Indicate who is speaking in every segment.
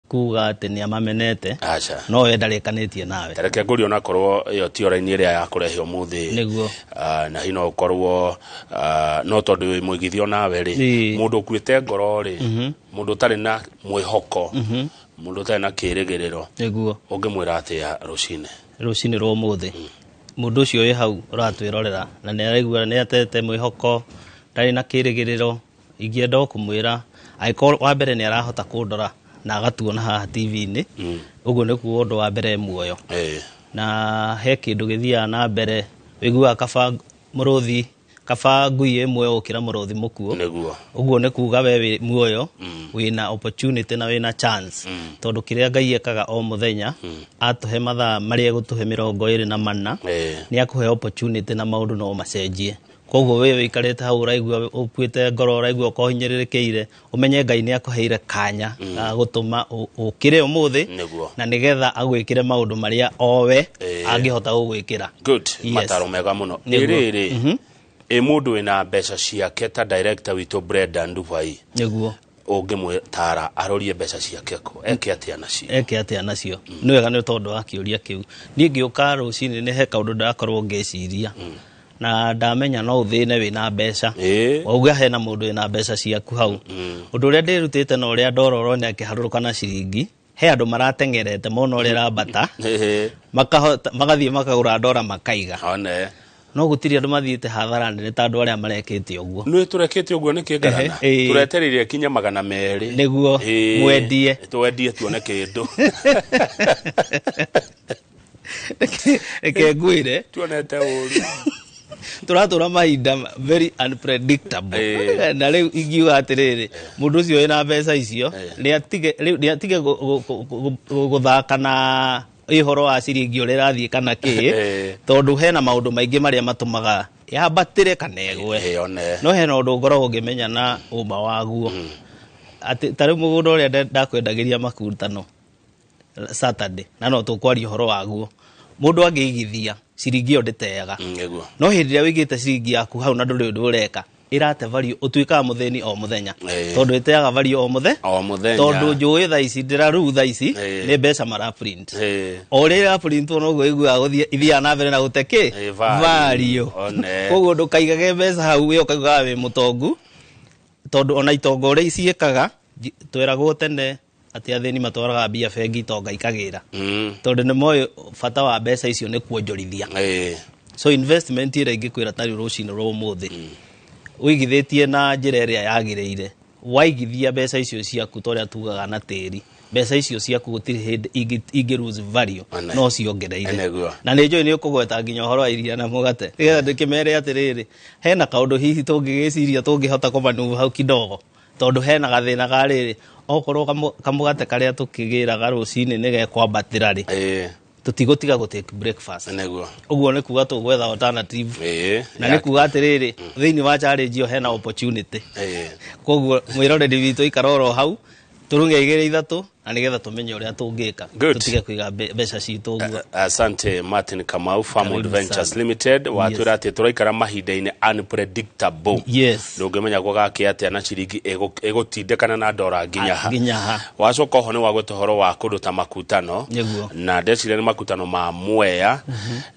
Speaker 1: kuga ati ni amamenete no we ndarekanĩtie nawe
Speaker 2: tareke ngũri ona korwo iyo ti oraini iria ya kurehe umuthi
Speaker 1: niguo
Speaker 2: na hino korwo no tondu mũigithio nawe ri mundu kwite ngoro ri mundu tari na mwihoko mundu tari na kirigiriro
Speaker 1: niguo
Speaker 2: ungimwira atia rucine
Speaker 1: rwa umuthi mundu ucio wi hau uratwirorera na ni araigua ni atete mwihoko ndari na kirigiriro ingienda kumwira aikorwo wa mbere ni arahota kundora na agatuona haha TV-inĩ uguo nĩ kuo ũndũ wa mbere muoyo na he kĩndũ gĩthiaga na mbere wĩiguaga kaba mũrũthi kaba ngui ĩmwe gũkĩra mũrũthi mũkuũ uguo nĩ kuga we wĩ muoyo wĩna opportunity na wĩna chance tondũ kĩrĩa Ngai ekaga o mũthenya atũhe mathaa marĩa egũtũhe 24 nĩ akũhe opportunity na maũndũ no macenjie koguo we wikarete hau uraigua ũkuĩte ngoro uraigua ũkohinyĩrĩrĩkĩire umenye Ngai nĩ akũheire kanya gũtũma ũkĩre ũmũthĩ na nĩgetha agwĩkĩre maũndũ marĩa owe angĩhota gũgwĩkĩra
Speaker 2: good mataro mega mũno rĩrĩ mũndũ wĩna mbeca ciake ta director witũ Brenda Nduvai
Speaker 1: nĩguo
Speaker 2: ũngĩmwĩtara arorie mbeca ciake ko eke atia nacio
Speaker 1: nĩ wega nĩ tondũ wa kĩũria kĩu niĩ ngĩũka rũcinĩ nĩ he kaũndũ ndakorwo ngĩciria na ndamenya no uthine wina mbeca wauga hena mundu wina mbeca ciaku hau undu uria ndirutite na uria ndororo ni akiharuruka na ciringi he andu maratengerete mono uria rabata magathie makagura ndora makaiga no gutiri andu mathiite hathara nene ta andu aria marekete uguo
Speaker 2: nĩ turekete uguo nĩ kĩngarana tureteririe kinya 200
Speaker 1: niguo mwendie
Speaker 2: twendie tuone kindu
Speaker 1: eke ngwire
Speaker 2: tuonete uru
Speaker 1: turatura mahinda very unpredictable na riu ingiuga atiriri mundu ucio wina mbeca icio ni atige guthaka na ihoro wa ciringi uri rathie kana ki tondu hena maundu maingi maria matumaga yambatire kana egwe no hena undu ngoragwo ngimenya na umba waguo ati tari mugunda uria ndakwendagiria makutano Saturday na no tukwaria uhoro waguo mundu angĩigithia ciringi yo nditeaga no hindi ria wigite ciringi yaku hau na nduri undu ureka irate value utuikaga mutheni o muthenya tondu iteaga value o muthenya tondu njui tha ici ndiraru tha ici ni mbeca mara print o ria print no go igua guthia ithia na mbere na guteke value koguo ndukaigage mbeca hau we ukauga we mutongu tondu ona itongo ria iciekaga twiragwo tene ati atheni matwaraga mbia bengi tonga ikagira tondu ni moyo bata wa mbeca icio ni kuonjorithia so investment ira ingikwira tari rucine rwa umuthi uigithitie na njira iria yagireire waigithia mbeca icio ciaku toria tugaga na tiri mbeca icio ciaku gutiri hindi ingi lose value no ciongereire na ni njoi ni ukugweta nginya horo wa iria na mugate nigetha ndikimere atiriri hena kaundu hihi tungigiciria tungihota kumanuva hau kidogo tondu hena gathina gariri okorwo kamugate karia tukigiraga rucine nige kwambatira ri tutigutiga gutake breakfast uguo ni kuga tugwetha alternative na ni kuga atiriri thiini wa challenge yo hena opportunity koguo mwiroreri witu ikaroro hau turunge igire ithatu na nigetha tumenye uria tungika tutige kwiga mbeca citu uguo
Speaker 2: asante Martin Kamau Farmhold Ventures Limited watwira ati turaikara mahinda-ini unpredictable ndungimenya gwagake atia na ciringi egutindekana na ndora nginya wacoka ho ni wagwete horo wa kundu ta makutano na ndecire ni makutano ma Mwea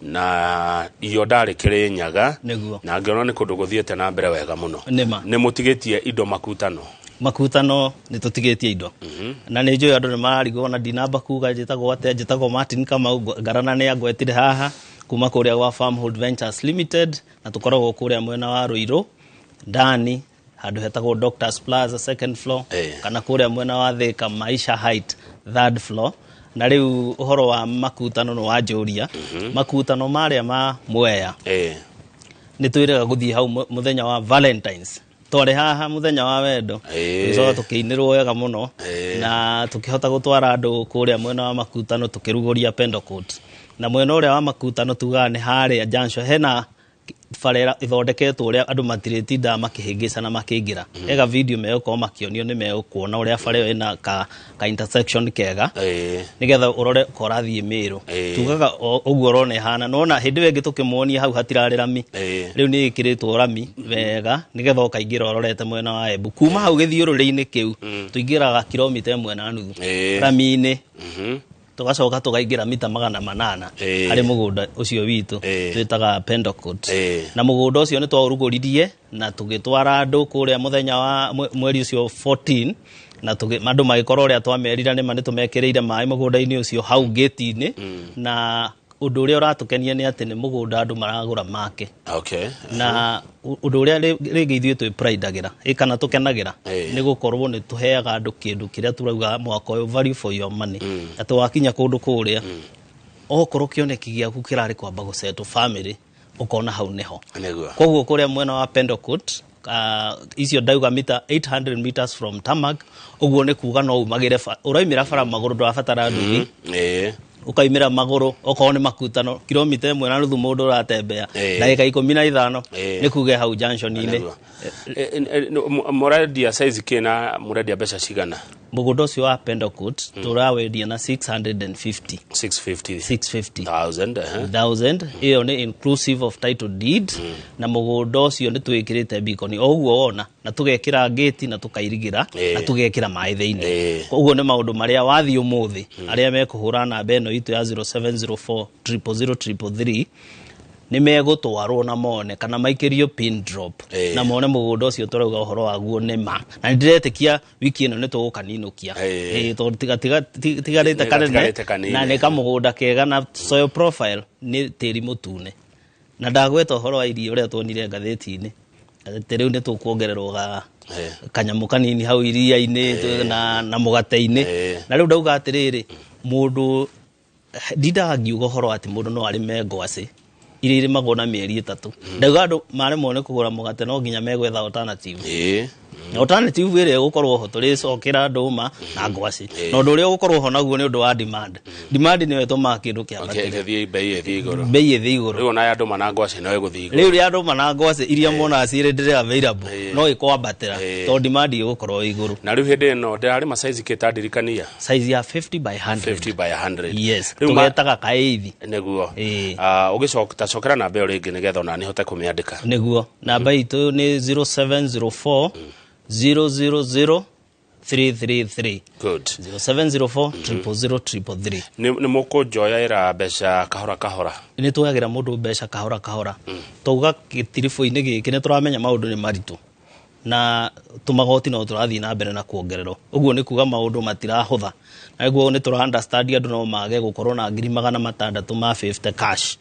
Speaker 2: na iyo ndari Kirinyaga na ngiona ni kundu guthiete na mbere wega muno ni mutigitie indo makutano ni tutigetie indo na ni njoi andu ni mararigo na dinamba kuga njitagwo Martin Kamau ngarana ni agwetire haha kuma kuria wa Farmhold Ventures Limited na tukoragwo kuria mwena wa Ruiru ndani handu hetagwo Doctors Plaza second floor kana kuria mwena wa Thika Maisha Height third floor na riu uhoro wa makutano no wanjuria makutano maria ma Mwea ni twiraga guthie hau muthenya wa Valentines tore haha muthenya wa wendo so tukiinirwo wega muno na tukihota gutwara andu kuria mwena wa makutano tukiruguria Pentecost na mwena uria wa makutano tuga ni haria Junction hena
Speaker 1: farera ithondeketwo uria andu matiretinda makihingicana makingira ega video meko makionio ni mekuona uria farera ina ka intersection kega nigetha urore korathie miru tugaga uguo rone hana nona hindi wengi tukimuonia hau hatirari rami riu ni ikiritwo rami wega nigetha ukaingira urorete mwena wa Embu kuma hau githiururi-ini kiu tuingiraga kilomita 1.5 rami-ini tugacoka tugaingira mita 800 hari mugunda ucio witu twitaga Pentecost na mugunda ucio ni twauruguririe na tugitwara andu kuria muthenya wa mweri ucio 14 na andu magikorwo uria twamerira ni mani tumekireire mai mugunda-ini ucio hau gate-ini na undu uria uratukenia ni ati ni mugunda andu maragura make na undu uria ringi ithuĩ twi pride-agira kana tukenagira ni gukorwo ni tuheaga andu kindu kiria turauga mwaka uyu value for your money ati wakinya kundu kuria okorwo kioneki giaku kirari kwamba gusettle family ukona hau neho koguo kuria mwena wa Pentecost icio ndauga mita 800 meters from Tamag uguo ni kuga no umagire uraimira fara maguru ndwabatara nduthi ukaimira maguru okorwo ni makutano kilomita 1.5 mundu uratembea ndagika 15 ni kuge hau junction-ini
Speaker 2: moradia size kina moradia besha cigana
Speaker 1: mugunda ucio wa Pentecost turawendia na 650,000 iyo ni inclusive of title deed na mugunda ucio ni twikirite beacon oguo wona na tugekira gate na tukairigira na tugekira mai theini oguo ni maundu maria wathi umuthi aria mekuhura namba eno itu ya 0704 00033 ni megutwarwo na mone kana maikirio pin drop na mone mugunda ucio turauga uhoro waguo ni ma na ndiretikia wiki ino ni tugukaninukia to tigarite kanene na ni kamugunda kega na soil profile ni tiri mutune na ndagweta uhoro wa irio uria tuonire ngatheti-ini riu ni tukuongererwo kanyamu kanini hau iria-ini na mugate-ini na riu ndauga atiriri mundu ndidangiuga uhoro ati mundu no arime ngwaci iriri magona mieri 3 ndauga andu maremwo ni kugura mugate no nginya megwetha alternative alternative ire gukorwo ho turi cokera nduma na ngwaci no ndu uri gukorwo ho naguo ni undu wa demand ni wetuma kindu kia
Speaker 2: thie bei
Speaker 1: ethie iguru
Speaker 2: riu na andu mana ngwaci no iguthie iguru
Speaker 1: riu ri andu mana ngwaci iria mona acire ndire available no ikwambatira to demand igukorwo iguru
Speaker 2: na riu hindi no ndari ma size kitadirikania
Speaker 1: size ya 50 by 100 yes tugetaga kaithi
Speaker 2: neguo ugicokera namba ringi nigetha ona nihote kumiandika
Speaker 1: neguo namba itu ni 0704 000-333
Speaker 2: good
Speaker 1: 0704
Speaker 2: ni mukunjoya ira besha kahora
Speaker 1: ni tuyagira mundu besha kahora tuga gitirifo-ini giki ni turamenya maundu ni maritu na tumagoti no turathii na mbere na kuongererwo uguo ni kuga maundu matirahutha na uguo ni tura understand andu no mage gukorwo na 650 cash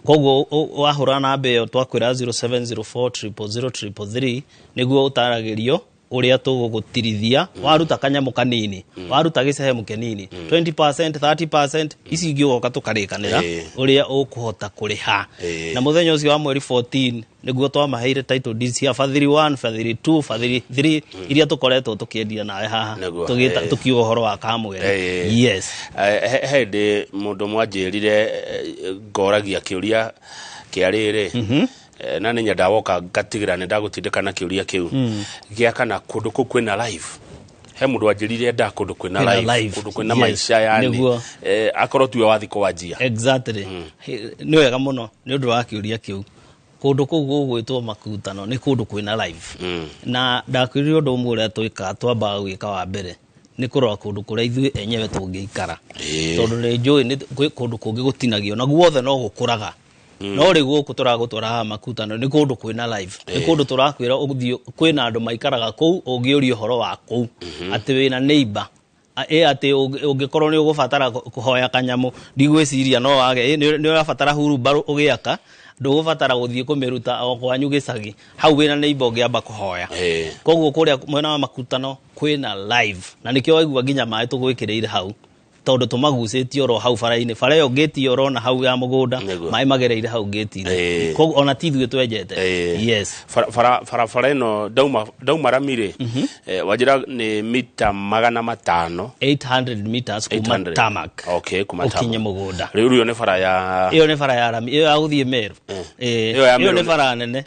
Speaker 1: koguo wahura na mbe twakwira 0704 niguo utaragirio uria tugugutirithia waruta kanyamu kanini waruta gicehemu kinini 20% 30% ici ingioka tukarikanira uria ukuhota kuriha na muthenya ucio wa mweri 14 niguo twamaheire title deeds ya fadhili 1 fadhili 2 fadhili 3 iria tukoretwo tukiendia nawe haha tugita tukiuga uhoro wa kamugere yes
Speaker 2: hende mundu mwanjirire ngoragia kiuria kiarire na nenya ndawoka ngatigira ni ndagutindikana kiuria kiu gia kana kundu ku kwina live he mundu anjirire nda kundu kwina live kundu kwina maisha yani akorwo tuwe wathi kwanjia
Speaker 1: exactly ni wega muno ni undu wa kiuria kiu kundu kuu gugwitwo makutano ni kundu kwina live na ndakwirire undu umwe uria twika twamba gwika wa mbere ni kurwa kundu kuria ithuĩ enyewe tungiikara tondu ni njui ni kundu kungi gutinagio na guothe no gukuraga no ri guku turagutwara makutano ni kundu kwina live ni kundu turakwira uguthio kwina andu maikaraga kuu ungiuria horo wa kuu ati wina neighbor ati ungikorwo ni ugubatara kuhoya kanyamu ndigwiciria no wage ni urabatara hurubaru ugiaka ndugubatara guthie kumiruta o kwanyu gicagi hau wina neighbor ungiamba kuhoya koguo kuria mwena wa makutano kwina live na nikio waigua nginya mai tugwikireire hau tondu tumagucĩtio ro hau bara-inĩ bara ĩyo gate oro na hau ya mũgũnda maĩ magereire hau gate-inĩ koguo ona tithuĩ twenjete yes
Speaker 2: bara ĩno dauma Ramire wajira ni mita 500
Speaker 1: 800 meters kuma tarmac
Speaker 2: kuma tarmac
Speaker 1: ukinye mũgũnda
Speaker 2: rĩu ĩyo nĩ bara ya
Speaker 1: Rami ĩyo ya gũthiĩ Meru ĩyo nĩ bara nene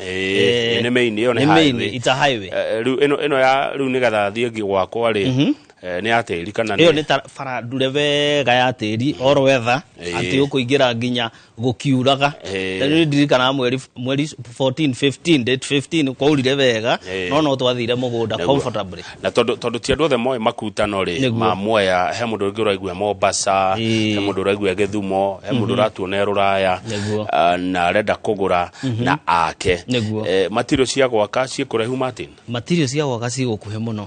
Speaker 2: nĩ main ĩyo nĩ highway
Speaker 1: it's a highway
Speaker 2: rĩu ĩno ya rĩu nĩgetha thiĩ gwakwa rĩ nĩ atĩri kana
Speaker 1: ĩyo nĩ bara ndure wega ya tĩri all weather atĩ ũkũingĩra nginya gũkiuraga rĩu ndirikana mweri 15 date 15 kwaurire wega no twathire mũgũnda comfortably
Speaker 2: na tondu ti andũ othe moĩ makutano rĩ ma Mwea he mũndũ ũngĩ ũraigua Mombasa he mũndũ ũraigua Gĩthumo he mũndũ ũratuona Rũraya na arenda kũgũra na ake material cia gwaka ciĩkũraihu Martin
Speaker 1: material cia gwaka cigũkuhĩ mũno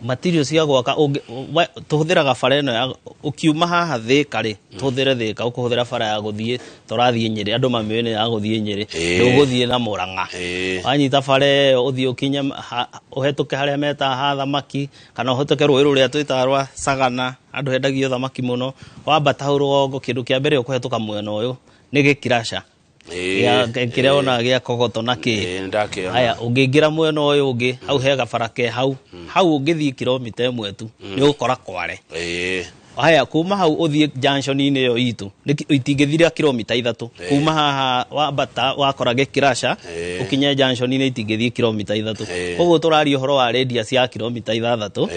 Speaker 1: material cia gwaka tuhũthĩraga bara ĩno ya ũkiuma haha Thĩka rĩ tuhũthĩre Thĩka ũkũhũthĩra bara ya gũthiĩ tũrathiĩ Nyĩrĩ andũ mamĩone ya gũthiĩ Nyĩrĩ ndũgũthiĩ na Mũrang'a wanyita bara ĩyo ũthiĩ ũkinye ũhetũke harĩa meta ha thamaki kana ũhetũke rũĩ rũrĩa twĩtaga rwa Sagana andũ hendagio thamaki mũno wambata hau rũgongo kĩndũ kĩa mbere ũkũhetũka mwena ũyũ nĩ Gĩkiraca kĩrĩa ona gĩa Kogoto na kĩ haya ũngĩingĩra mwena ũyũ ũngĩ hau he gabara ke hau ũngĩthiĩ kilomita ĩmwe tu nĩ ũgũkora Kware haya kuma hau ũthiĩ junction-inĩ ĩyo itũ itingĩthira kilomita 3 kuma haha wambata wakora Gĩkiraca ũkinye junction-inĩ itingĩthia kilomita 3 koguo tũraria ũhoro wa radius ya kilomita 6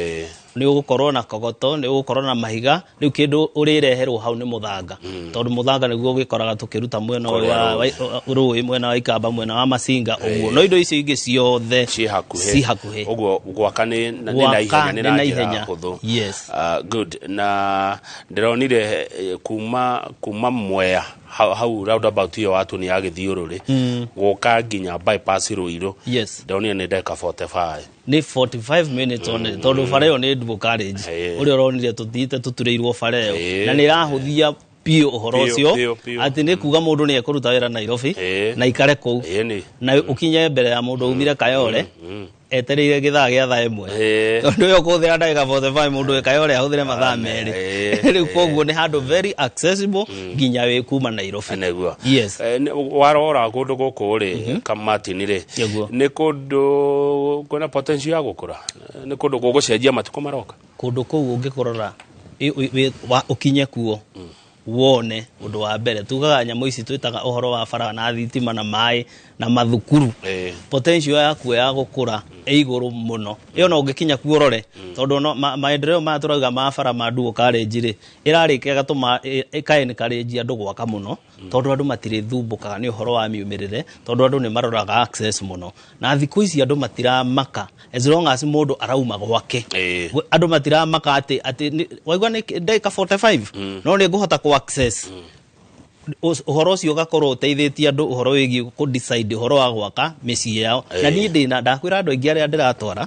Speaker 1: nĩ ũgũkorwo na Kogoto nĩ ũgũkorwo na Mahiga rĩu kĩndũ ũrĩreherwo hau nĩ mũthanga tondũ mũthanga nĩguo ũgĩkoraga tũkĩruta mwena wa rũĩ mwena wa Ikamba mwena wa Masinga ũguo no indo icio ingĩ ciothe ci hakuhĩ
Speaker 2: ũguo gwaka nĩ na ihenya hũthũ
Speaker 1: yes
Speaker 2: good na ndĩronire kuma Mwea hau roundabout iyo watu ni agithiũrũrĩ gũka nginya bypass Ruiru ndonire nĩ ndeka 45
Speaker 1: ni 45 minutes on tondu bara ĩyo nĩ dual carriage ũrĩa ũronire tũthiĩte tũturĩirwo bara ĩyo na nĩ ĩrahũthia pio ũhoro ũcio atĩ nĩ kuga mũndũ nĩ ekũruta wĩra Nairobi na ikare kũu na ũkinye mbere ya mũndũ umire Kayole etereire gĩthaa gĩa thaa ĩmwe tondũ ũyũ kũhũthĩra ndagĩka 45 mũndũ Kayole ahũthĩre mathaa merĩ rĩu koguo nĩ handũ very accessible nginya wĩ kuma Nairobi yes
Speaker 2: warora kũndũ gũkũ rĩ Martin rĩ nĩ kũndũ kwĩna potential ya gũkũra nĩ kũndũ gũgũcenjia matukũ maroka
Speaker 1: kũndũ kũu ũngĩkorora ũkinye kuo wone ũndũ wa mbere tugaga nyamũ ici twĩtaga ũhoro wa bara na thitima na maĩ na mathukuru potential yaku ya gũkũra igũrũ mũno ĩyo no ũngĩkinya kuo rore tondũ maendeleo ma tũrauga ma bara ma dual carriage rĩ ĩrarĩkia gatũma ĩka-encourage andũ gwaka mũno tondũ andũ matirĩ thumbũkaga nĩ ũhoro wa miumĩrĩre tondũ andũ nĩ maroraga access mũno na thikũ ici andũ matiramaka as long as mũndũ arauma gwake andũ matiramaka atĩ waigua nĩ ndagĩka 45 no nĩ ngũhota ku access ũhoro ũcio ũgakorwo ũteithĩtie andũ ũhoro wĩgiĩ ku decide ũhoro wa gwaka mĩciĩ yao na niĩ ndĩna ndakwĩra andũ aingĩ arĩa ndĩratwara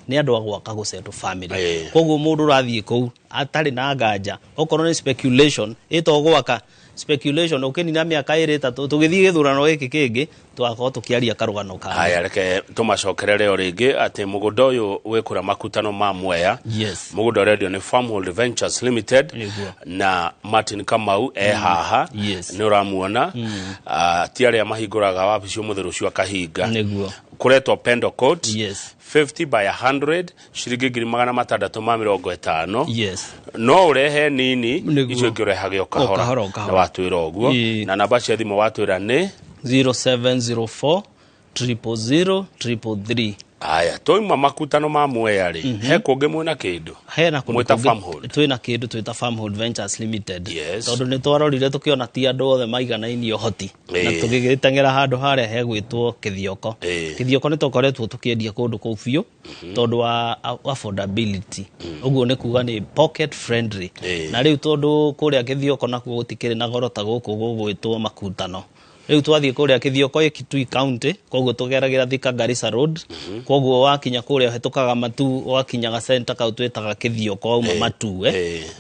Speaker 1: nĩ andũ a gwaka gũsettle family koguo mũndũ ũrathiĩ kũu atarĩ na nganja okorwo nĩ speculation ĩto gwaka speculation ukinina miaka 3 tugithii githurano giki kingi twakorwo tukiaria karugano ka
Speaker 2: haya reke tumacokerere o ringi ati mugunda uyu wikura makutano ma Mwea mugunda radio ni Farmhold Ventures Limited na Martin Kamau haha ni uramuona tiari ya mahinguraga wabici umuthiru cio kahinga kuretwo Pendo Court 50 by 100 shiringi 650 no urehe nini icio ngirehage okahora na watwira oguo na namba cia thimo watwira ni
Speaker 1: 0704 000 333
Speaker 2: aya toima makutano ma Mwea ri he kungi mwena kindu
Speaker 1: he na kundu twina kindu twita Farmhold Ventures Limited tondu ni twarorire tukiona ti andu othe maiganainio hoti na tugigitengera handu haria he gwitwo kithioko ni tukoretwo tukiendia kundu kuu biu tondu wa affordability uguo ni kuga ni pocket friendly na riu tondu kuria kithioko nakuo gutikire na goro ta guku gugwitwo makutano riu twathie kuria Kithioko Kitui County koguo tugeragira Thika Garissa Road koguo wakinya kuria hetukaga Matu wakinyaga center kau twetaga Kithioko auma Matu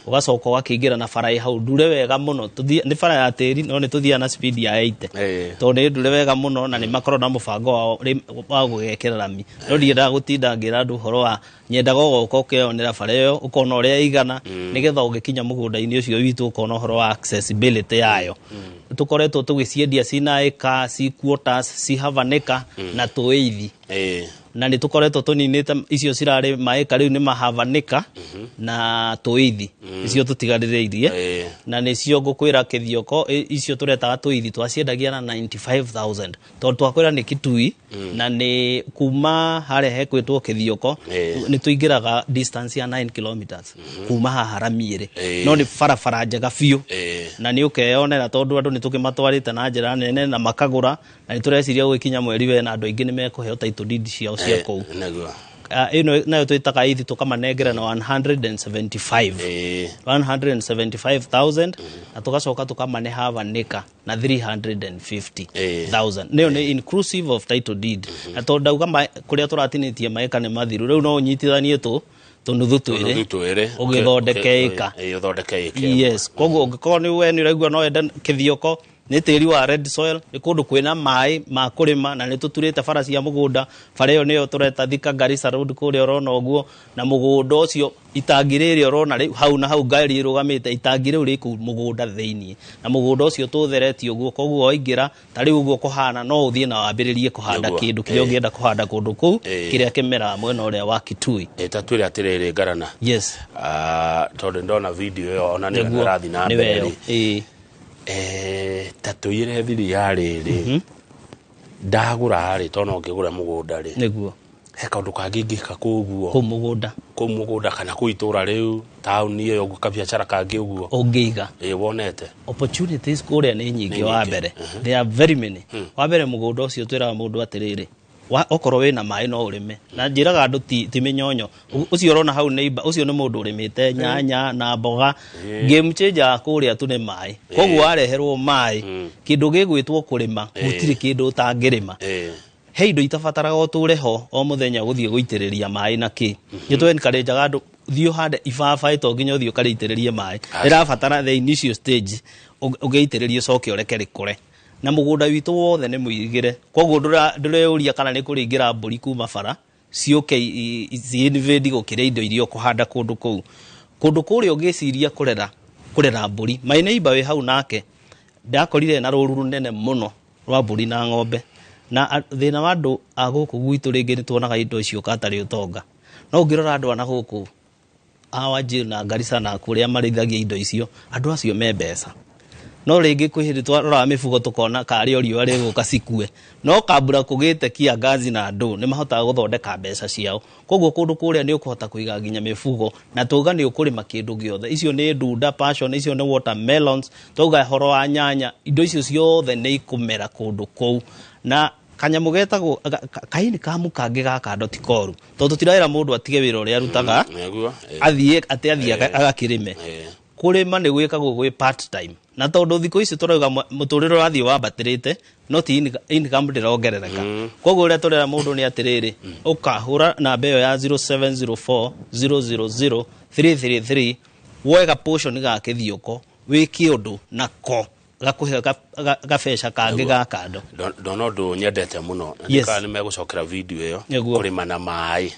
Speaker 1: ugacoka wakingira na bara hau ndure wega muno ni bara ya tiri no ni tuthia na speed ya 80 to ni ndure wega muno na ni makoro na mubango wa gugekera rami no ndienda gutinda ngira andu horo wa nyendaga goka ukionera bara iyo ukona uria igana nigetha ugikinya mugunda-ini ucio witu ukona horo wa accessibility yayo tukoretwo tugiciendia cina eka ci quarters ci havaneka na tuithi na ni tukoretwo tuninite icio cirari maeka riu ni mahavaneka na tuithi icio tutigaririirie na nicio ngukwira Kithioko icio turetaga tuithi twaciendagia na 95000 to twakwira ni Kitui na ni kuma hare hekwitwo Kithioko ni tuingiraga distance ya 9 kilometers kuma haha Ramiere no ni barabara njega biu na ni ukeyonera tondu andu ni tukimatwarite na njira nene na makagura na ni tureciria gwikinya mweri we na andu aingi ni mekuheo title deed ciao cia kou ino nayo twitaga ithi tukamanengera na 175,000 na tugacoka tukamane Havanika na 350,000 niyo ni inclusive of title deed na tondu auga kuria turatinitie maeka ni mathiru riu no unyitithanie tunuthu twiri ugithondeke eka yes koguo ngikoro ni we ni raigua no enda Kithioko ni tiri wa red soil ni kundu kwina mai ma kurima na ni tuturite bara cia mugunda bara iyo niyo tureta Thika Garissa Road kuria urona uguo na mugunda ucio itangiriri urona riu hau na hau ngari irugamite itangiriu riku mugunda theini na mugunda ucio tutheretie uguo koguo oingira tari uguo kuhana no uthie na wambiririe kuhanda kindu kiria ungienda kuhanda kundu kuu kiria kimera mwena uria wa Kitui
Speaker 2: tatwire atiriri ngarana
Speaker 1: yes
Speaker 2: tondu ndona video iyo ona ni ngarathi na mbere tatuire thiri ya riri ndagura ri tono ngigura mugunda ri
Speaker 1: niguo
Speaker 2: he kaundu kangingika kuguo
Speaker 1: ku mugunda
Speaker 2: kana kuitura riu town iyo gukabiacara kangi uguo
Speaker 1: ungiiga
Speaker 2: wonete
Speaker 1: opportunities kuria ni nyingi wa mbere there are very many wa mbere mugunda ucio twira mundu atiriri okorwo wina mai no urime na njiraga andu ti minyonyo ucio urona hau neighbor ucio ni mundu urimite nyanya na mboga game changer kuria tu ni mai koguo areherwo mai kindu gigwitwo kurima gutiri kindu utangirima he indo itabataraga uture ho o muthenya guthie guitiriria mai na ki nitwe encourage andu thio hande ibaba ito nginya uthio kariitiririe mai irabatara the initial stage ugeitiririe coke ureke rikure na mugunda witu wothe ni muigire koguo ndureũria kana ni kuringira mburi kuma bara cioke invade gukire indo irio kuhanda kundu kuria ungiciria kurera mburi my neighbor we hau nake ndakorire na rũru runene muno rwa mburi na ng'ombe na thina wa andu aguku gwitu ringi ni tuonaga indo icio katari utonga no ngirora andu ana guku awaji na Garissa na kuria marithagia indo icio andu acio me mbeca no ringi kwihiri twarora mifugo tukona kari orio ari guka cikue no kambura kugite kia gazi na andu ni mahotaga guthondeka mbeca ciao koguo kundu kuria ni ukuhota kuiga ginya mifugo na tuga ni ukurima kindu giothe icio ni ndunda passion icio ni watermelons tuga horo wa nyanya indo icio ciothe ni ikumera kundu kou na kanyamu getagwo kaini kamu kangi gaka tikoru tondu tiraira mundu atige wira uria arutaga athie agakirime kurima ni gwikagwo gwi part time na tondu thiko ici turauga muturiro rathie wambatirite no ti income ndirongerereka koguo uria turera mundu ni atiriri ukahura namba iyo ya 0704 000 333 woega portion ga Kithioko wiki undu nako gakuhe gabesha kangi gakando
Speaker 2: ndono ndu nyendete muno ndika ni megucokera video iyo kurima na mai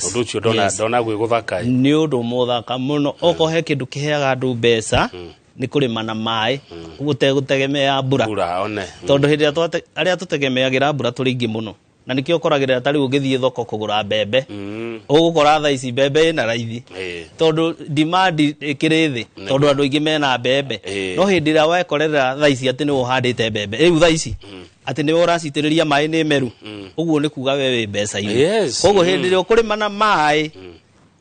Speaker 2: undu ucio ndona gwi guthaka
Speaker 1: ni undu muthaka muno okohe kindu kiheaga andu mbeca ni kurima na mai gutegemea mbura tondu hindi aria tutegemeagira mbura turingi muno na nikio koragirira tari ungithie thoko kugura mbembe ugukora tha ici mbembe ina raithi tondu demand ikirithi tondu andu aingi mena mbembe no hindi ira wekorera tha ici ati ni uhandite mbembe riu tha ici ati ni uracitiriria mai ni meru uguo ni kuga wewe mbeca ine koguo hindi ira ukurima na mai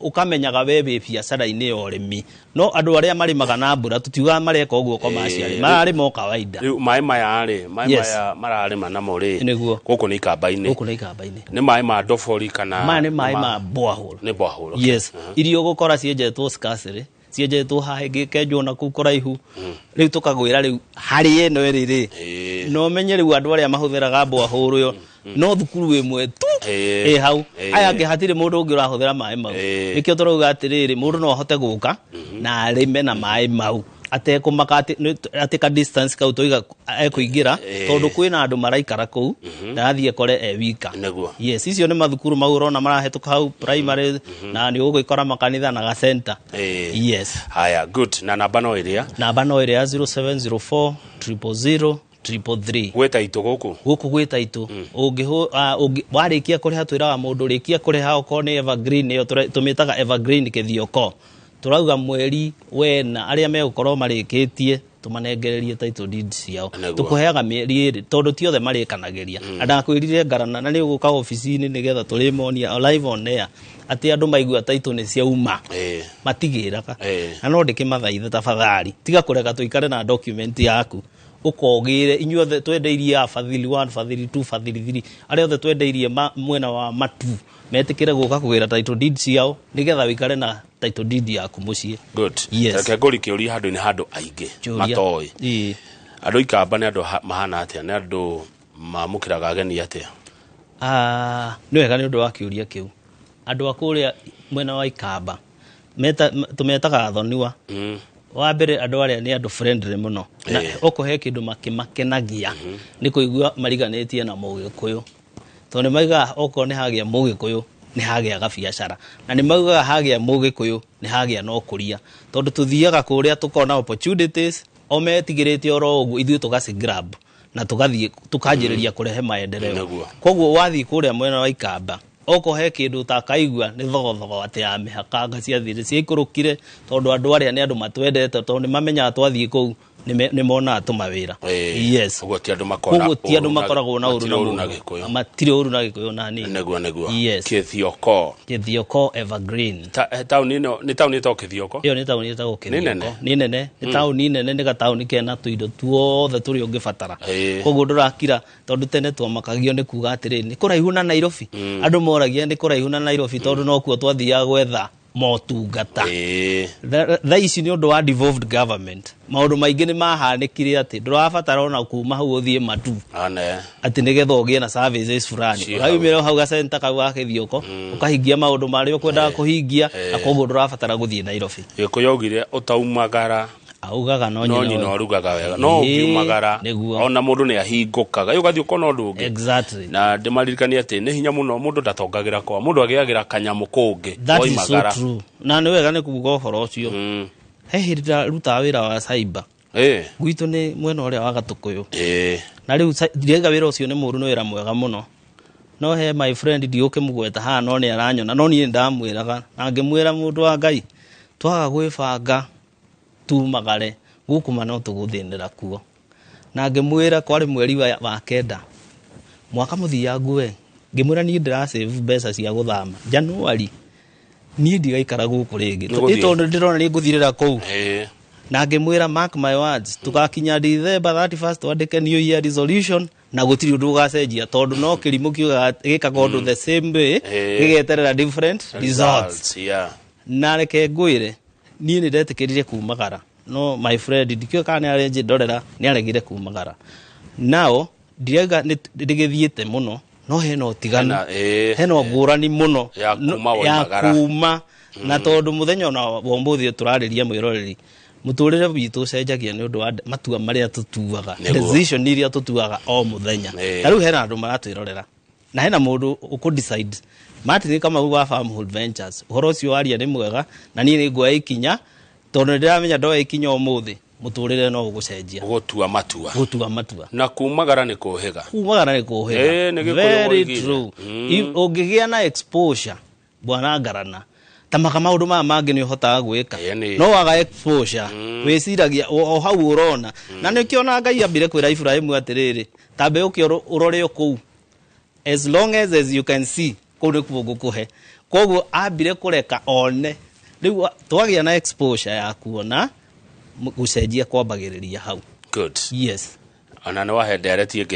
Speaker 1: ukamenyaga wewe biacara-ini ya urimi no andu aria marimaga na mbura tutiuga mareka uguo commercial marari mo kawaida
Speaker 2: riu mai maya mararima na muri guku ni ikamba-ini ni mai ma ndobori kana
Speaker 1: mai ni mai ma borehole
Speaker 2: ni borehole
Speaker 1: yes irio gukora cienjetwo scarcely cienjetwo haha ingĩ kenjwo na kũu kũraihu rĩu tũkagwĩra rĩu harĩ ĩno ĩrĩ no menye rĩu andũ arĩa mahũthĩraga borehole no thukuru ĩmwe tu hau aya angĩ hatirĩ mũndũ ũngĩ ũrahũthĩra maĩ mau nĩkĩo tũrauga atĩrĩrĩ mũndũ no ahote gũka na arĩme na maĩ mau atekũmaka atĩ ka distance kau tũiga ekũingĩra tondũ kwĩna andũ maraikara kũu ndarathiĩ ekore wika yes icio nĩ mathukuru mau ũrona marahĩtũka hau primary na nĩ ũgũgĩkora makanitha na ga center yes
Speaker 2: haya good na namba no ĩrĩa
Speaker 1: 0704 000 333
Speaker 2: gweta itu guku
Speaker 1: gweta itu warĩkia kũrĩha twĩraga mũndũ rĩkia kũrĩha okorwo nĩ evergreen ĩyo tũmĩtaga evergreen kĩthioko turauga mweri wena arĩa megũkorwo marĩkĩtie tumanengererie title deed ciao tukuheaga mĩeri ĩrĩ tondũ ti othe marĩkanagĩria ndakwĩrire ngarana na nĩ ũgũka ofici-inĩ nĩgetha tũrĩmonia live on air atĩ andũ maigua title nĩ ciauma matigĩraga na no ndĩkĩmathaithe tafadhali tiga kũreka tũikare na document yaku ukogire inyuothe twendeirie fadhili 1 fadhili 2 fadhili 3 arĩa othe twendeirie mwena wa matu metikire guka kugwira title deed ciao nigetha wikare na title deed yaku mucie
Speaker 2: good reke ngori kiuria handu ni handu aingi matoi andu ikamba ni andu mahana atia ni andu mamukiraga ageni atia
Speaker 1: ni wega ni undu wa kiuria kiu andu akuria mwena wa ikamba tumetaga athoniwa wa mbere andu aria ni andu friendly muno na okuhe kindu makenagia ni kuigua mariganĩtie na Mũgĩkũyũ tondũ maiga okorwo nĩ hagĩa Mũgĩkũyũ nĩ hagĩa gabiacara na nĩ maugaga hagĩa Mũgĩkũyũ nĩ hagĩa no kũria tondũ tuthiaga kũrĩa tukona opportunities o metigĩrĩte oro ũguo ithuĩ tugaci grab na tugathiĩ tukanjĩrĩria kũrehe maendeleo koguo wathiĩ kũrĩa mwena wa ikamba okohe kindu takaigua ni thogothogo ati ya mihakanga ciathire ciikũrũkire tondu andu aria ni andu matwendete tondu mamenyaga twathie kuu ni mona atũmawĩra yes
Speaker 2: ugo ti andu makoragwo
Speaker 1: na uru na matire uru na Gĩkũyũ na nini
Speaker 2: neguo
Speaker 1: Kithioko evergreen
Speaker 2: tauni ino ni tauni ĩtagwo Kithioko
Speaker 1: iyo ni tauni ĩtagwo Kithioko ni nene ni tauni nene ni gatauni kena tuindo tuothe turi ũngĩbatara koguo ndurakira tondu tene twamakagio ni kuga atĩrĩ ni kũraihu na Nairobi andu moragia ni kũraihu na Nairobi tondu no kuo twathiaga gwetha motungata tha ici ni undu wa devolved government maundu maingi ni mahanĩkire ati ndũrabatara ona kuma hau ũthiĩ matu ati nigetha ũgĩe na services fulani ũraumĩra hau ga center kau ga Kithioko ũkahingia maundu marĩa ũkwendaga kũhingia na koguo ndũrabatara gũthiĩ Nairobi
Speaker 2: Gĩkũyũ augire ũtaumagara
Speaker 1: augaga no
Speaker 2: nyino arugaga wega no ngiumagara ona mundu ni ahingũkaga ugathi ukona undu ungi
Speaker 1: exactly
Speaker 2: na ndimaririkania ati ni hinya muno mundu ndatongagira kwa mundu agiagira kanyamu kungi
Speaker 1: oimagara na ni wega ni kuuga ũhoro ũcio he hĩndĩ ruta wĩra wa cyber gwitũ ni mwena ũrĩa wa Gatũkũyũ na rĩu ndĩraiga wĩra ũcio ni mũru ni wĩra mwega muno no he my friend ndiũkĩmũgweta haha no ni aranyona no niĩ ndamwĩraga na ngĩmwĩra mũndũ wa Ngai twaga gwĩbanga tumagare gukuma no tuguthinira kuo na ngimwira kwari mweri wa kenda mwaka muthiangu we ngimwira ni ndira save mbeca cia guthama January ni ndigaikara guku ringi tondu ndirona ni nguthirira kuu na ngimwira mark my words tugakinya December 31st twandike new year resolution na gutiri undu ugacenjia tondu no kirimu kiuga gikaga undu the same way gigeterera different results na reke ngwire niĩ nĩ ndetĩkĩrire kumagara no my friend ndikĩo kana arĩnje ndorera nĩ aregire kumagara nao ndirega ndigithiĩte muno no hena ũtiganu hena ngũrani muno ya kuma na tondu muthenya ona wombuthi turarĩria mwĩroreri mũtũrĩre witũ cenjagia nĩ ũndũ wa matua marĩa tũtuaga decision iria tũtuaga o muthenya na rĩu hena andũ maratwĩrorera na hena mũndũ ũkũdecide Martin Kamau wa Farmhold Ventures uhoro ucio waria ni mwega na niĩ nĩ nguoya ikinya tondu ndiramenya ndoya ikinya ũmũthĩ mũtũrĩre no ũgũcenjia
Speaker 2: gutua matua na kumagara ni kuhiga
Speaker 1: very true ũngĩgĩa na exposure bwana ngarana tamaka maundu mangĩ nĩ ũhotaga gwĩka no waga exposure wĩciragia o hau ũrona na nĩkĩona Ngai ambire kwĩra Ibrahimu atĩrĩrĩ tambe ũkĩo ũrore kũu as long as you can see kũndũ kũgukuhe koguo ambire kũreka one rĩu twagĩa na exposure ya kuona gucenjia kwambagĩrĩria hau
Speaker 2: good
Speaker 1: yes
Speaker 2: Ana no wahe ndereti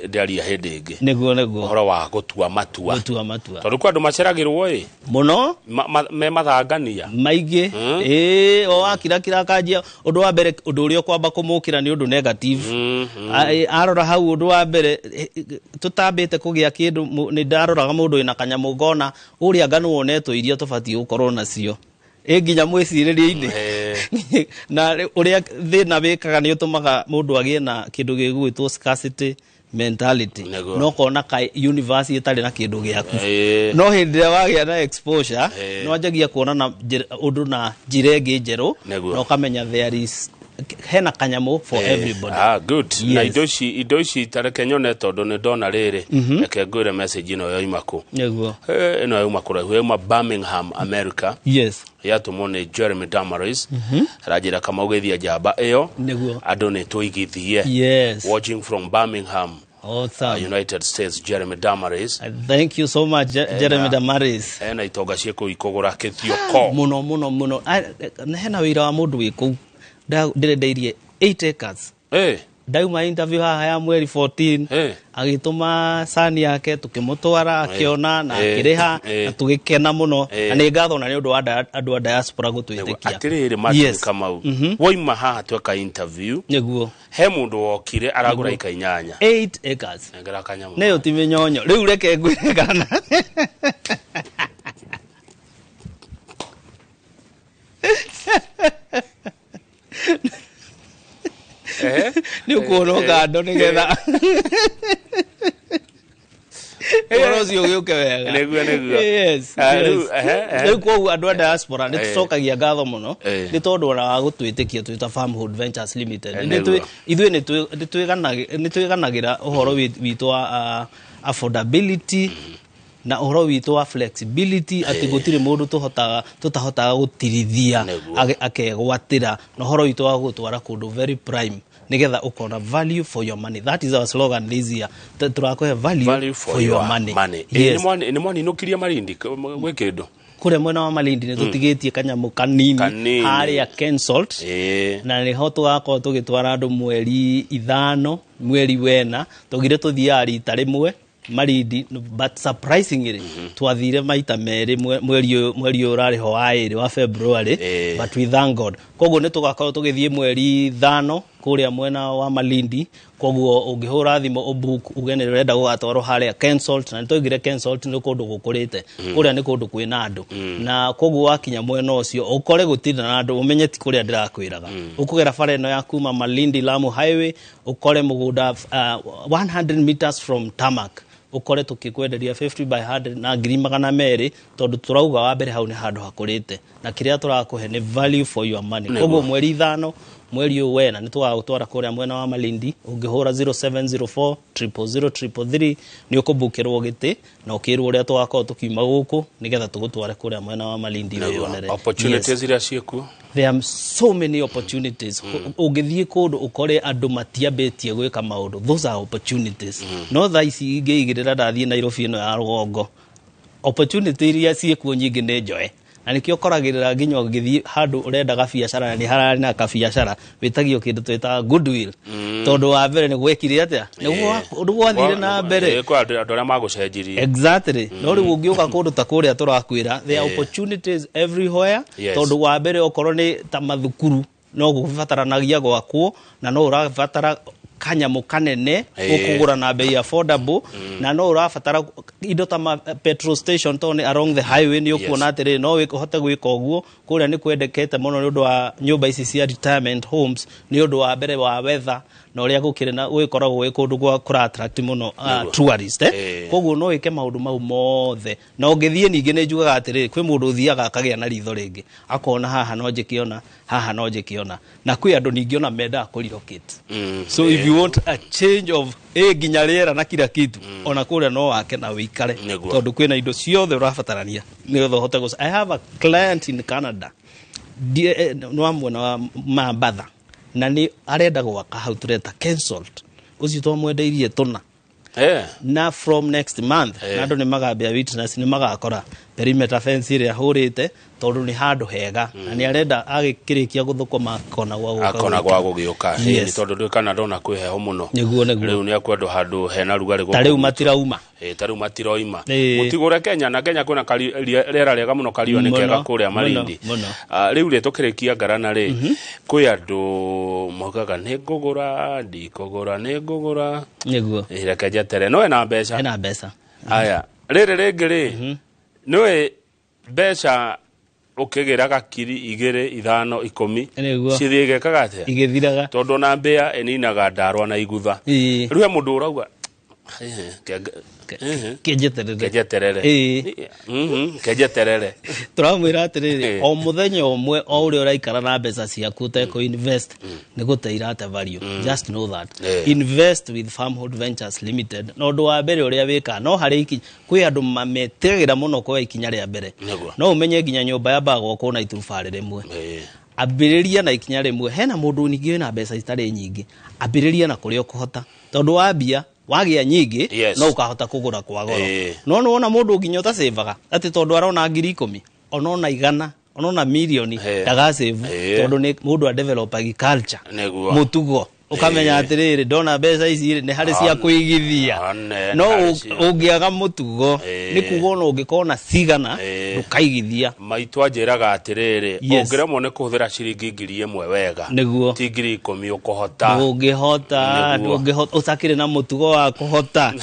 Speaker 2: ndaria hindi ingi.
Speaker 1: Niguo.
Speaker 2: Horo wa gutua matua. Tondu kwa andu maceragirwo
Speaker 1: muno
Speaker 2: me mathangania.
Speaker 1: Maigi. O akira kanjia undu wa mbere undu uria kwamba kumukira ni undu negative. Arora hau undu wa mbere tutambite kugia kindu ni ndaroraga mundu ina kanyamu ngona uria nganu wonetwo iria tubati gukorwo nacio. Nginya mwiciririe-ini na uria thina wikaga ni utumaga mundu agie na kindu gigwitwo scarcity mentality no kona ka university itari na kindu giaku no hindi wagia na exposure no anjagia kuona na undu na jirege njeru no kamenya there is hena kanyamu for everybody.
Speaker 2: Good. Yes. Na indo ici tareke nyone tondu ni ndona riri reke ngwire message ino yoima ku
Speaker 1: neguo
Speaker 2: ino yoima ku yoima Birmingham, America.
Speaker 1: Yes.
Speaker 2: Yatumwo ni Jeremy Damaris arajira kama Ũigithia njamba iyo andu ni tuigithie.
Speaker 1: Yes.
Speaker 2: Watching from Birmingham, United States, Jeremy Damaris.
Speaker 1: Thank you so much, Jeremy Damaris.
Speaker 2: Na itonga cieko ikogora kithioko
Speaker 1: muno hena wira wa mundu wiku ndirenderie 8 acres. Dauma interview haha ya mweri 14 agituma sani yake tukimutwara akiona na akiriha na tugikena muno na ni ngatho na ni undu wa andu a diaspora gutwitikia.
Speaker 2: Atiriri Martin Kamau woima haha tweka interview
Speaker 1: neguo
Speaker 2: he mundu wokire aragura ika 8
Speaker 1: acres
Speaker 2: ngara kanyamu
Speaker 1: ne utimenyo riu reke ngwire kana ni ukuona kando ni getha orocio giuke wega
Speaker 2: neguo
Speaker 1: yes riu kwa andu a diaspora ni tucokagia ngatho muno ni tondu ona wa gutwitikia twita Farmhold Ventures Limited ithuĩ ni twiganagira uhoro witu wa affordability na uhoro witu wa flexibility ati gutire mundu tutahotaga gutirithia akegwatira na uhoro witu wa gutwara kundu very prime nigetha ukona value for your money. That is our slogan this year. Turakohe value for your money.
Speaker 2: Yes. Ni mwani nukiria Malindi gwekindu
Speaker 1: kure mwena wa Malindi ni tutigitie kanyamu kanini haria Kensalt na ni ho tugakora tugitwara andu mweri 5 mweri wena tugire tuthia rita rimwe Malindi but surprisingly twathire maita meri mweri urari ho wa February but we thank God koguo ni tugakorwo tugithie mweri 5 kuria mwena wa Malindi koguo ungihura thimo ubook ugene renda gugatwaro haria Kensalt na nitogire Kensalt ni kundu gukurite kuria ni kundu kwina andu na koguo wakinya mwena ucio ukore gutinda na andu umenye ti kuria ndirakwiraga ukugera bara ino ya kuma Malindi Lamu highway ukore mugunda 100 meters from tarmac ukore tukikwenderia 50 by 100 na ngiri 200 tondu turauga wa mbere hau ni handu hakurite na kiria turakuhe ni value for your money koguo mweri 5 mweri wena ni twagutwara kuria mwena wa Malindi ungihura 0704 00033 ni ukubukirwo giti na ukirwo uria twakao tukiuma guku nigetha tugutware kuria mwena wa Malindi wonere
Speaker 2: opportunities iria cieku.
Speaker 1: There are so many opportunities. Ugithie kundu ukore andu matiambetie gwika maundu. Those are opportunities. No tha ici ingigirira ndathie Nairobi ino ya rugongo. Opportunity iria ciekuo nyingi ni njoe. Na nikio koragirira nginya ugithie handu urenda ga biashara na ni harari na ka biashara witagio kindu twita goodwill. Tondu wa mbere ni gwekire atia. Ndu gwathire na mbere.
Speaker 2: Kwa andu aria magucenjirie.
Speaker 1: Exactly. No riu ungiuka kundu ta kuria turakwira there are opportunities everywhere. Tondu wa mbere okorwo ni ta mathukuru no gubataranagia gwakwo na no urabatara kanyamu kanene ukugura na bei affordable na no urabatara indo ta petrol station tone along the highway ni ukuona atiri no wikohote gwika oguo kuria ni kwendekete muno ni undu wa nyumba ici cia retirement homes ni undu wa mbere wa weather na uria gukire na wikoragwo wi kundu gwa kura attract muno tourist koguo no wike maundu mau mothe na ungithie ningi ni njugaga atiri kwi mundu uthiaga akagia na ritho ringi akona haha no njikiona na kwi andu ningi ona menda kulirokate so if you want a change of ginya riera na kila kitu ona kuria no wake na wikare tondu kwina indo ciothe urabatarania ni hote go. I have a client in Canada no amwe na Mambatha na ni arenda gwaka hau tureta Kensalt ucio twamwendeirie tuna na from next month na andu ni magambia witness ni magakora perimeter fence ĩrĩa hũrĩte tondũ nĩ handũ hega na nĩ arenda agĩkĩrĩkia gũthũkũma akona
Speaker 2: gwa gũgĩũka nĩ tondũ ndĩ kana ndona kwĩheho mũno rĩu nĩ akwenda handũ hena rugarĩ
Speaker 1: ta rĩu matirauma
Speaker 2: tarĩu matiroima mũtigũre Kenya na Kenya kwĩna rĩera rĩega mũno kariũa nĩ kega kũrĩa Malindi rĩu rĩ tũkĩrĩkia ngarana rĩ kwĩ andũ mokaga nĩ ngũgũra ndikũgũra nĩ ngũgũra
Speaker 1: nĩguo
Speaker 2: reke njetere no ena mbeca aya rĩrĩ rĩngĩ rĩ nĩwe mbeca ũkĩgĩra gakiri 2 5 10 cithĩgekaga atĩa
Speaker 1: igĩthiraga
Speaker 2: tondũ na mbĩa ĩninaga ndarwa na igutha rĩu mũndũ ũrauga kejeterere
Speaker 1: turamwĩra atĩrĩrĩ o mũthenya ũmwe o ũrĩa ũraikara na mbeca ciaku ũtekũ-invest nĩ gũte irate value just know that invest with Farmhold Ventures Limited na ũndũ wa mbere ũrĩa wĩka no harĩ ikinya kwĩ andũ mametegĩra mũno kwa ikinya rĩa mbere no ũmenye nginya nyũmba ya bagwo kũna iturubarĩ rĩmwe ambĩrĩria na ikinya rĩmwe hena mũndũ ningĩ wĩna mbeca citarĩ nyingĩ ambĩrĩria na kũrĩa ũkũhota tondũ wambia wagĩa nyingĩ no ukahota kũgũra kwa goro no nona mũndũ nginya ũtacevaga atĩ tondũ arona 10,000 onona 100 onona milioni ndagasave tondũ nĩ mũndũ a develop agriculture mũtugo ukamenya atĩrĩrĩ ndona mbeca ici nĩ harĩ cia kũigithia no ũngĩaga mũtugo nĩ kuga no ũngĩkona cigana ndũkaigithia
Speaker 2: maitũ anjĩraga atĩrĩrĩ ũngĩremwo nĩ kũhũthĩra ciringi 1,000 wega
Speaker 1: ti
Speaker 2: 10,000 ũkũhota
Speaker 1: ndũngĩhota ũtakĩrĩ na mũtugo wa kũhota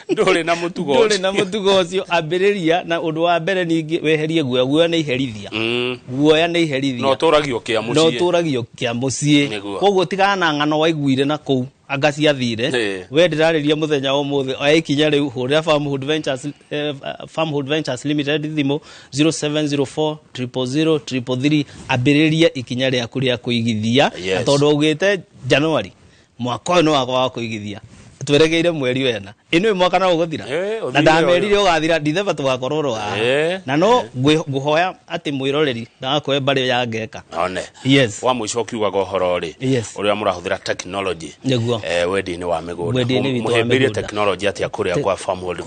Speaker 2: ndũrĩ na
Speaker 1: mũtugo ũcio ambĩrĩria na ũndũ wa mbere ningĩ weherie guoya nĩ iherithia
Speaker 2: no tũragio kĩa
Speaker 1: mũciĩ koguo tigana na ng'ano waiguire na kũu anga ciathire we ndĩrarĩria mũthenya ũmũthĩ oya ikinya rĩu hũrĩra Farmhold Ventures Limited thimũ 0704 000 333 ambĩrĩria ikinya rĩaku rĩa kũigithia tondũ augĩte January mwaka ũyũ nĩ wakwa wa kũigithia tweregeire mweri wena ino mwaka na ũgũthira na ndamerire ũgathira December tũgakorwo na no ngũhoya atĩ mwĩroreri ndagakoe mbarĩ ya ngeka
Speaker 2: wa mũico ũkiugaga ũhoro rĩ ũrĩa mũrahũthĩra technology wendi-inĩ wa mĩgũnda mũhĩmbĩrie technology atĩa kũrĩa kwa Farmhold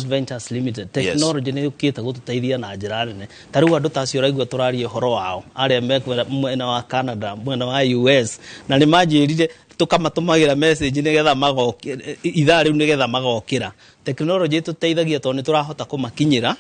Speaker 1: Ventures Limited technology nĩ yũkĩte gũtũteithia na njĩra nene ta rĩu andũ tacio ũraigua tũraria ũhoro wao arĩa me mwena wa Canada mwena wa US na nĩ manjĩrire tukamatũmagĩra message nĩgetha magokĩra ithaa rĩu nĩgetha magokĩra technology tũteithagia tondũ nĩ tũrahota kũmakinyĩra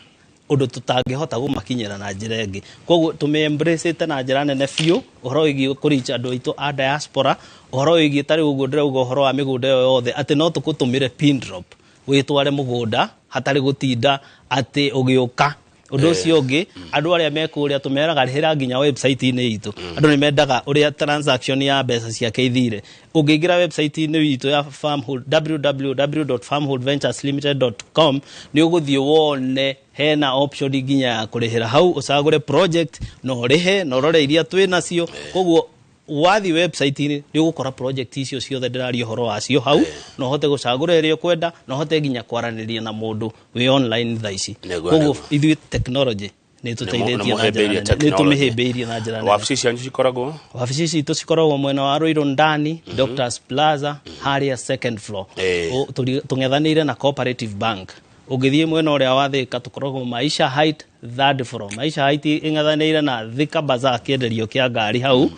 Speaker 1: ũndũ tutangĩhota kũmakinyĩra na njĩra ĩngĩ koguo tũme-embrace na njĩra nene biũ ũhoro wĩgiĩ kũreach andũ aitũ a diaspora ũhoro wĩgiĩ tarĩ ũguo ndĩrauga ũhoro wa mĩgũnda ĩyo yothe atĩ no tũkũtũmĩre pin drop wĩtware mũgũnda hatarĩ gũtinda atĩ ũgĩũka ũndũ ũcio ũngĩ andũ arĩa mekũrĩa tũmeraga rĩhĩra nginya website-inĩ itũ andũ nĩ mendaga ũrĩa transaction ya mbeca ciake ithire ũngĩingĩra website-inĩ itũ ya www.farmholdventureslimited.com nĩ ũgũthiĩ wone hena option nginya ya kũrĩhĩra hau ũcagũre project no ũrĩhe no ũrore iria twĩ nacio koguo wathi website-inĩ nĩ ũgũkora project icio ciothe ndĩraria ũhoro wacio hau no hote gũcagũra ĩrĩa ũkwenda no hote nginya kwaranĩria na mũndũ wĩ online thaa ici koguo ithuĩ technology nĩ tũteithĩtie na njĩra nĩ tũmĩhĩmbĩirie na njĩra nene
Speaker 2: wabici cianyu cikoragwo
Speaker 1: wabici citũ cikoragwo mwena wa Ruiru ndani Doctors Plaza harĩa second floor tũng'ethanĩire na Cooperative Bank ũngĩthiĩ mwena ũrĩa wa Thika tũkoragwo Maisha Height third floor Maisha Height ing'ethanĩire na Thika Bazaar kĩenderio kĩa ngari hau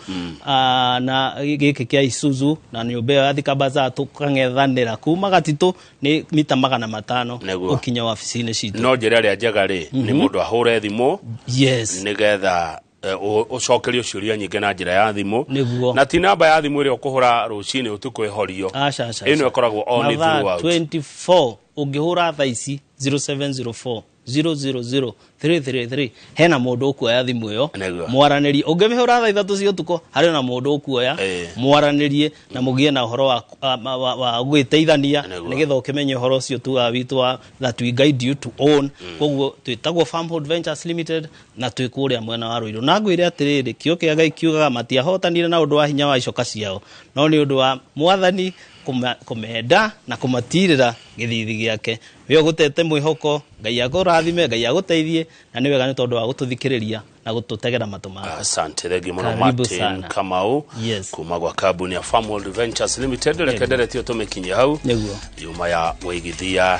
Speaker 1: na gĩkĩ kĩa Isuzu na nyũmba ya Thika Bazaar tũkang'ethanĩra kuma Gatitũ nĩ mita 500 ũkinya wabici-inĩ citũ
Speaker 2: no njĩra ĩrĩa njega rĩ nĩ mũndũ ahũre thimũ nĩgetha ũcokerio ciũria nyingĩ na njĩra ya thimũ na ti namba ya thimũ ĩrĩa ũkũhũra rũcinĩ ũtukũ ĩhorio ĩno ĩkoragwo on throughout
Speaker 1: 24 ũngĩhũra thaa ici 0704 000-333 hena mũndũ ũkuoya thimũ ĩyo mwaranĩrie ũngĩmĩhũra thaa 3 cia ũtukũ harĩ na mũndũ ũkuoya mwaranĩrie na mũgĩe na ũhoro wa gwĩteithania nĩgetha ũkĩmenye ũhoro ũcio tu witũ wa that we guide you to own koguo twĩtagwo Farmhold Ventures Limited na twĩkũrĩa mwena wa Ruiru na ngwĩre atĩrĩrĩ kĩo kĩa Ngai kiugaga matiahotanire na ũndũ wa hinya wa icoka ciao no nĩ ũndũ wa Mwathani kũmenda na kũmatirĩra gĩthithi gĩake we ũgũtete mwĩhoko Ngai akũrathime Ngai agũteithie na nĩ wega nĩ tondũ wa gũtũthikĩrĩria na gũtũtegera matũ maku
Speaker 2: asante thegi mũno Martin Kamau kuma gwa kambuni ya Farmhold Ventures Limited rekenderetio tũmĩkinyie hau yuma ya Ũigithia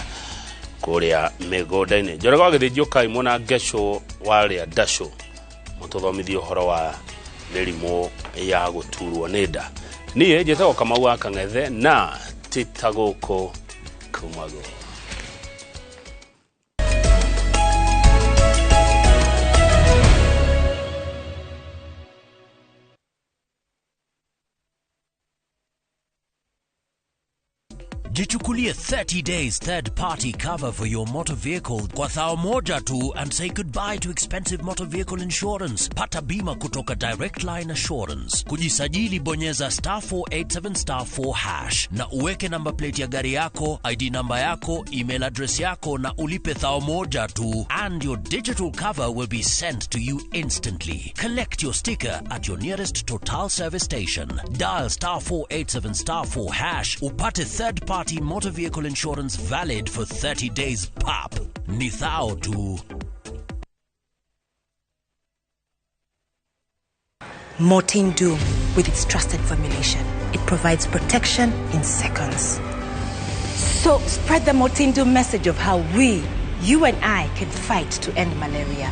Speaker 2: kuria mĩgũnda-inĩ. Njorega gĩthĩnjio kaimũ na Gesho warĩa Dasho mũtũthomithie ũhoro wa mĩrimũ ya gũturwo nĩ nda. Niĩ njĩtagwo Kamau wa Kang'ethe na titagũkũ kumago.
Speaker 3: Jichukulie 30 days third-party cover for your motor vehicle kwa thao moja tu and say goodbye to expensive motor vehicle insurance. Pata bima kutoka Direct Line Assurance. Kujisajili bonyeza *487*4# na uweke number plate ya gari yako, ID number yako, email address yako na ulipe thao moja tu and your digital cover will be sent to you instantly. Collect your sticker at your nearest Total service station. Dial *487*4# upate third-party motor vehicle insurance valid for 30 days pop. Ni thao tu.
Speaker 4: Martin Doom, with its trusted formulation, it provides protection in seconds. So spread the Martin Doom message of how we, you and I, can fight to end malaria.